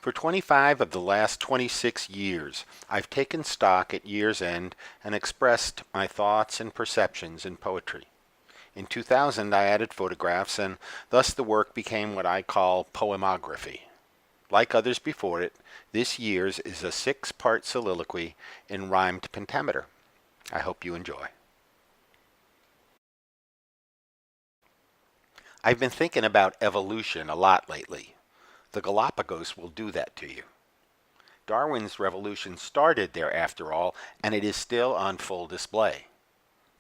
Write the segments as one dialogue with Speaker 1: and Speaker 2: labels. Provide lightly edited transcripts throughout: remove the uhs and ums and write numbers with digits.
Speaker 1: For 25 of the last 26 years, I've taken stock at year's end and expressed my thoughts and perceptions in poetry. In 2000, I added photographs, and thus the work became what I call poemography. Like others before it, this year's is a 6-part soliloquy in rhymed pentameter. I hope you enjoy. I've been thinking about evolution a lot lately. The Galapagos will do that to you. Darwin's revolution started there after all, and it is still on full display.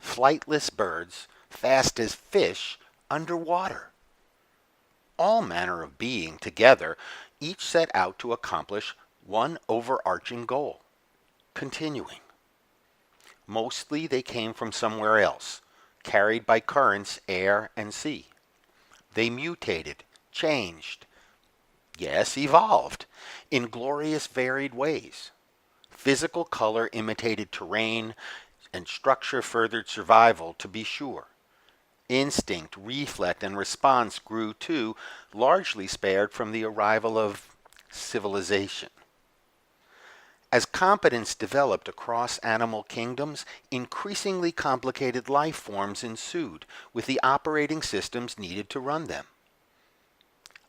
Speaker 1: Flightless birds, fast as fish, underwater. All manner of being together, each set out to accomplish one overarching goal: continuing. Mostly they came from somewhere else, carried by currents, air, and sea. They mutated, changed, yes, evolved, in glorious varied ways. Physical color imitated terrain, and structure furthered survival, to be sure. Instinct, reflex, and response grew too, largely spared from the arrival of civilization. As competence developed across animal kingdoms, increasingly complicated life forms ensued, with the operating systems needed to run them.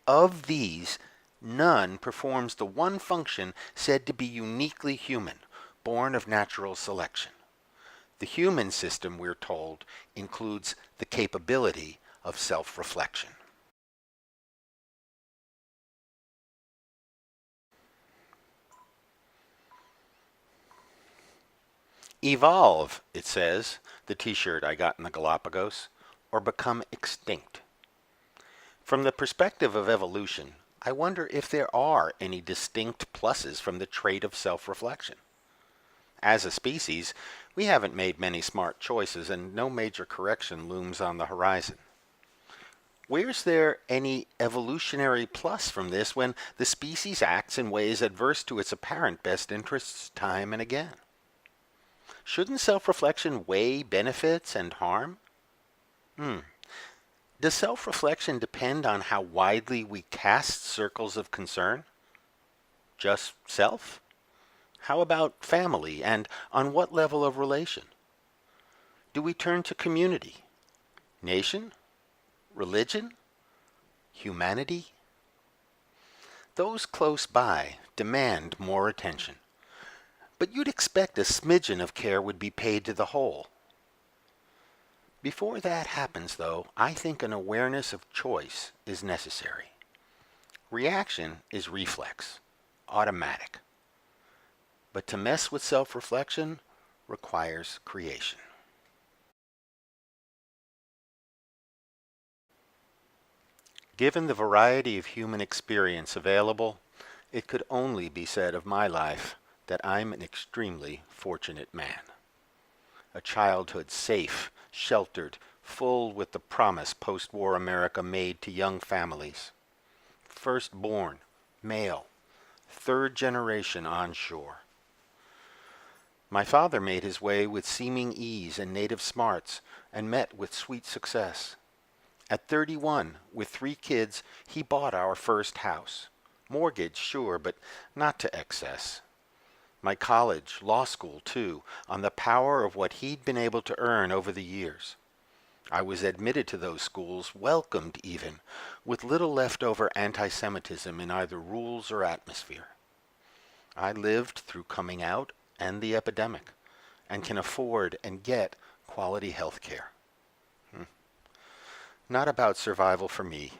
Speaker 1: Of these, none performs the one function said to be uniquely human, born of natural selection. The human system, we're told, includes the capability of self-reflection. Evolve, it says, the t-shirt I got in the Galapagos, or become extinct. From the perspective of evolution, I wonder if there are any distinct pluses from the trait of self-reflection. As a species, we haven't made many smart choices, and no major correction looms on the horizon. Where's there any evolutionary plus from this when the species acts in ways adverse to its apparent best interests time and again? Shouldn't self-reflection weigh benefits and harm? Does self-reflection depend on how widely we cast circles of concern? Just self? How about family, and on what level of relation? Do we turn to community, nation, religion, humanity? Those close by demand more attention, but you'd expect a smidgen of care would be paid to the whole. Before that happens, though, I think an awareness of choice is necessary. Reaction is reflex, automatic. But to mess with self-reflection requires creation. Given the variety of human experience available, it could only be said of my life that I'm an extremely fortunate man. A childhood safe, sheltered, full with the promise post-war America made to young families. Firstborn, male, third generation onshore. My father made his way with seeming ease and native smarts, and met with sweet success. At 31, with 3 kids, he bought our first house. Mortgage, sure, but not to excess. My college, law school, too, on the power of what he'd been able to earn over the years. I was admitted to those schools, welcomed even, with little leftover anti-Semitism in either rules or atmosphere. I lived through coming out and the epidemic, and can afford and get quality health care. Not about survival for me.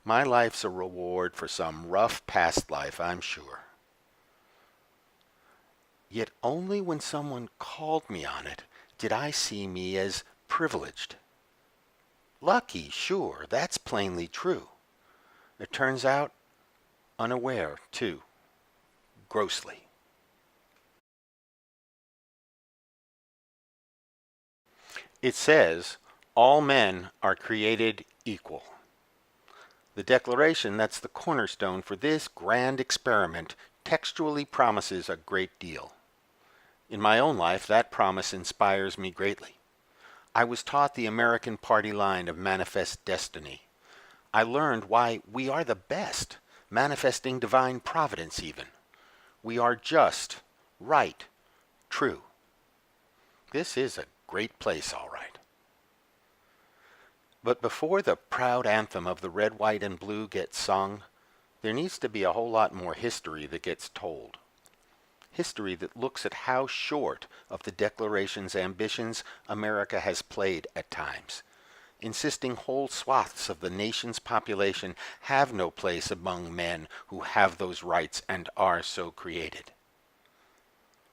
Speaker 1: My life's a reward for some rough past life, I'm sure. Yet only when someone called me on it did I see me as privileged. Lucky, sure, that's plainly true. It turns out unaware, too, grossly. It says, all men are created equal. The declaration that's the cornerstone for this grand experiment textually promises a great deal. In my own life, that promise inspires me greatly. I was taught the American Party line of manifest destiny. I learned why we are the best, manifesting divine providence even. We are just, right, true. This is a great place, all right. But before the proud anthem of the red, white, and blue gets sung, there needs to be a whole lot more history that gets told. History that looks at how short of the Declaration's ambitions America has played at times, insisting whole swaths of the nation's population have no place among men who have those rights and are so created.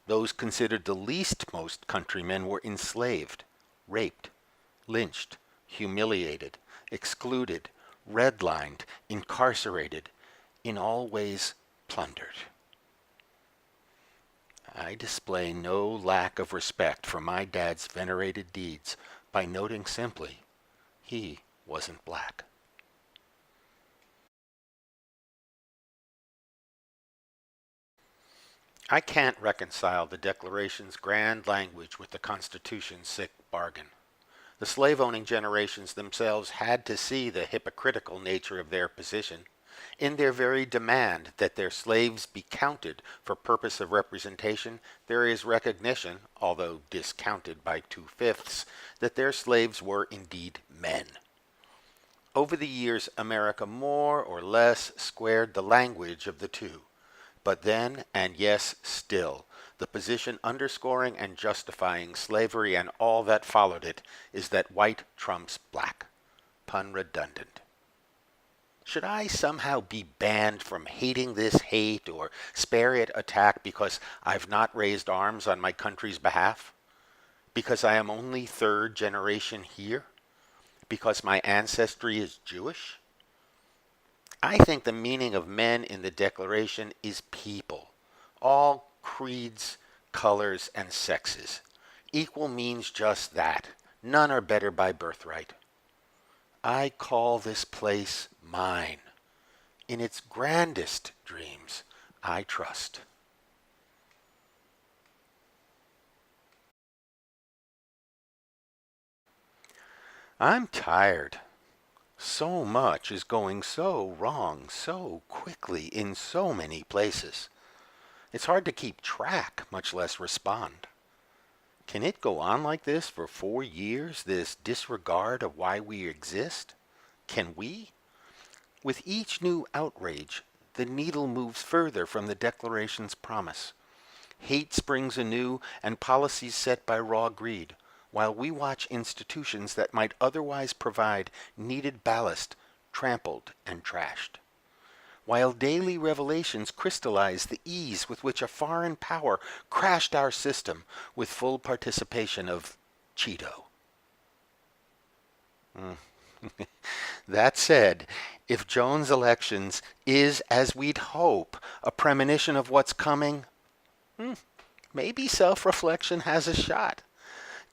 Speaker 1: Those considered the least most countrymen were enslaved, raped, lynched, humiliated, excluded, redlined, incarcerated, in all ways plundered. I display no lack of respect for my dad's venerated deeds by noting simply, he wasn't black. I can't reconcile the Declaration's grand language with the Constitution's sick bargain. The slave-owning generations themselves had to see the hypocritical nature of their position in their very demand that their slaves be counted for purpose of representation. There is recognition, although discounted by 2/5, that their slaves were indeed men. Over the years, America more or less squared the language of the two. But then, and yes, still, the position underscoring and justifying slavery and all that followed it is that white trumps black. Pun redundant. Should I somehow be banned from hating this hate or spare it attack because I've not raised arms on my country's behalf? Because I am only third generation here? Because my ancestry is Jewish? I think the meaning of men in the Declaration is people, all creeds, colors, and sexes. Equal means just that. None are better by birthright. I call this place mine. In its grandest dreams, I trust. I'm tired. So much is going so wrong so quickly in so many places. It's hard to keep track, much less respond. Can it go on like this for 4 years, this disregard of why we exist? Can we? With each new outrage, the needle moves further from the Declaration's promise. Hate springs anew and policies set by raw greed, while we watch institutions that might otherwise provide needed ballast trampled and trashed. While daily revelations crystallize the ease with which a foreign power crashed our system with full participation of Cheeto. That said, if Jones' elections is, as we'd hope, a premonition of what's coming, maybe self-reflection has a shot.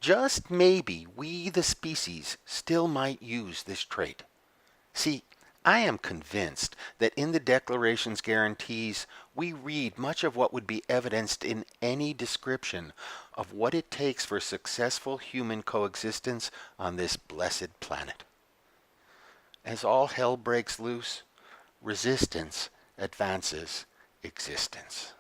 Speaker 1: Just maybe we, the species, still might use this trait. See, I am convinced that in the Declaration's guarantees, we read much of what would be evidenced in any description of what it takes for successful human coexistence on this blessed planet. As all hell breaks loose, resistance advances existence.